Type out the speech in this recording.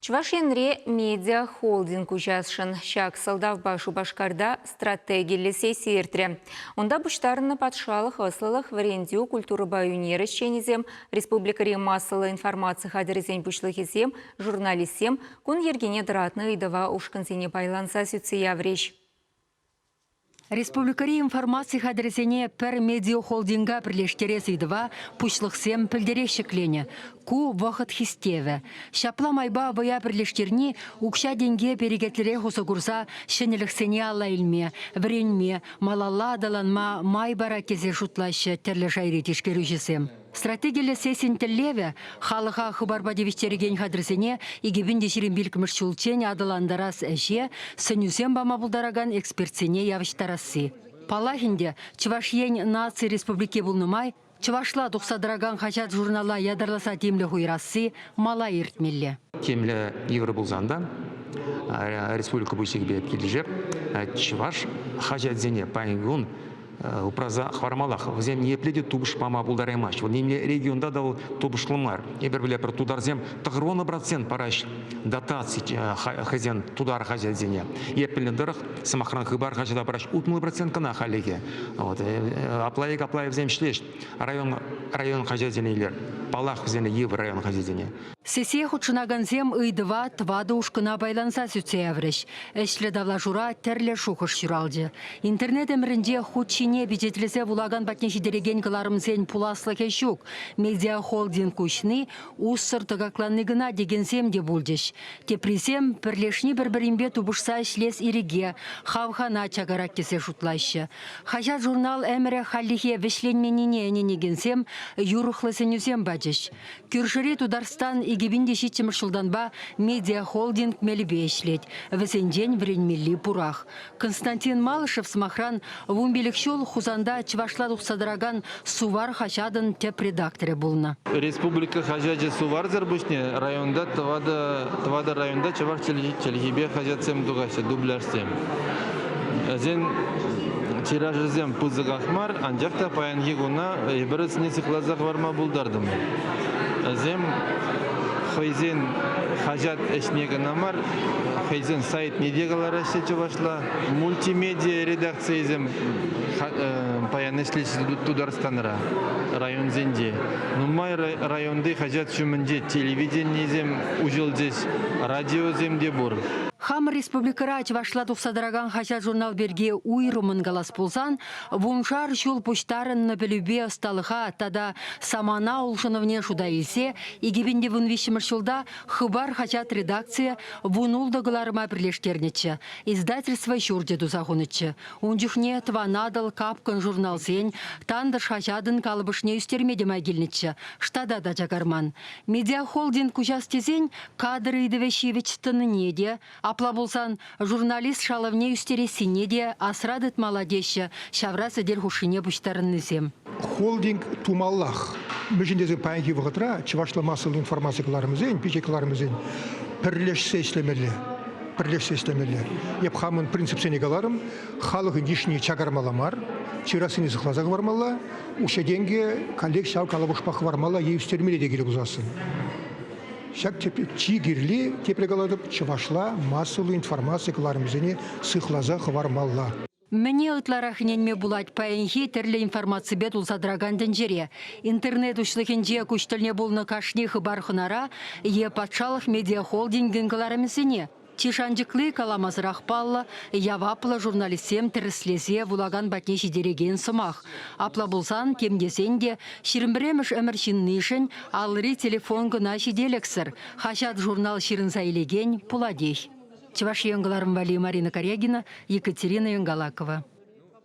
Чувашенре медиа холдинг учасшын шак салдав башу башкарда стратегиялі сессиертре. Онда бұштарына патшалық ыслылық варендеу культуры баюнері шенезем, республикари массалы информация хадырезен бұшлығызем, журналистем, күн ергене дыратны ыдыва ушкынсене байланса сүтсе явреш. Республикари информации хадресене пер медиа холдинга прилештерес идва пучлықсем пілдерешеклене. Ку вақыт хистеве. Шапла майба вая прилештерни укша денге перегетлере хосогурса шенеліксене алла илме, вренме, малалла даланма майбара кезе шутлашы терлі жайри тешкерюжесем. Стратегиялі сесін тіллеве, халыға хыбарба девиштереген хадресене игебін дешерін білкіміш чулчен адыландарас әже, сөнюсен бама бұлдараган экспертсене явыштарасы. Палахинде Чувашьен нации республике бұлнымай, Чувашла тұқсадыраган хачат журнала ядарласа темлі хуйрасы мала ертмелі. Темлі евро бұлзанда, республика бұйсегбе кележеп, Чуваш хачат зене пайнгун, Упраза хвармалах, взем не пледи тубш пама булдараймаш. Вот немне регионда дал тубш ломар. Ебер бля про тудар зем тагрона процент параш дотации хазян тудар хазян зене. Епельный дырах самохран хыбар хазяда параш утмыл процент кана халеге. Вот аплай взем шлеш. Район хазян зенелер. Палах зене ев район хазян зене. Сесе худшынаган зем ыйдыва твады ушкына байланса сүтсе явреш. Эшлі давлажура терле шухыш шуралды. Интернет эмірінде худшине бюджетлесе вулаган батнеші дереген кыларымсен пуласлы кешук. Медиа холдинг күшні уссыр тыгакланныгына деген сем де булдеш. Тепресем пірлешні бір-бірінбе тубышса ішлес иреге, хавхана чагарак кесе шутлайшы. Хажат журнал әмірі халлихе вешленменіне әненеген сем юрухлы сенюсем бәджеш. Күршіре Тударстан игебінде шитчіміршілданба медиа холдинг мелібе ішлет. Весенден вренмелі пурах. Константин Малышев смахран вумбелік шол хузанда Чувашла тұқсадыраган сувар хачадын теп редакторы болна. Республика хачаджы сувар зарбышне районда твада районда Чуваш челхибе хачатсем дугашы дубляшсем. Зен тиражызем пызык ахмар, анжақта паянги гуна ебірісіне сықлазақ варма бұлдардым. Зем хайзен хажат эшнегі намар, хайзен сайт медиагалар әші Чувашла, мультимедиа редакциязем паян эшлеші Тударстаныра, район зенде. Нумай районды хажат шумынде телевидениезем ужылдеш, радиоземде бұр. Хам республикара Чувашла тұқсадыраган хачат журнал берге уйрумын галас болсан, вуншар шул пуштарын нөпілібе ұсталыға тада самана ұлшынывне шуда елсе, егебінде вун вишіміршілда хыбар хачат редакция вунулдығыларыма бірлештернечі. Издательство шурде дузағынычы. Унжухне тванадыл капкын журнал сен, тандыш хачадын калыбышне үстермедема келнечі. Штада да жагарман. Медиа холдинг участезен кадры идывешевич тыныне де, апла болсан журналист шалывне үстересіне де асрадыт маладеші шаврасы дер хушине бұштарыннызем. Холдинг тумаллах. Мүжіндезі пәйінгі вғытра, Чувашла массалы информацияларымызен, печекларымызен пірлешсе іслемелі. Еп хамын принцип сенегаларым, халығын ешіне чагармаламар, чирасыны зықлазағы вармала, уша денге коллег шау калабушпақ вармала, ей үстермелі дегелі бұзасын. Шак чигирли тепрегаладып Чувашла массалы информацияларымызене сықлазағы вармала. Мне ытларахненме булать паянхи терлі информация бет улсадраган дэнжере. Интернет ушлыхенже күштіліне болны кашни хыбар хынара, е патшалық медиа холдингін кыларымызене. Чишанжықлы каламазырақ палла, явапла журналистем тіріслесе вулаган батнеші дереген сымақ. Апла болсан, кемдесен де, шірімбіреміш әміршіннішін алыры телефон гына шиделексір. Хашат журнал ширін сайлеген пуладей. Чуваш енгіларым Вали Марина Корягина, Екатерина Янгалакова.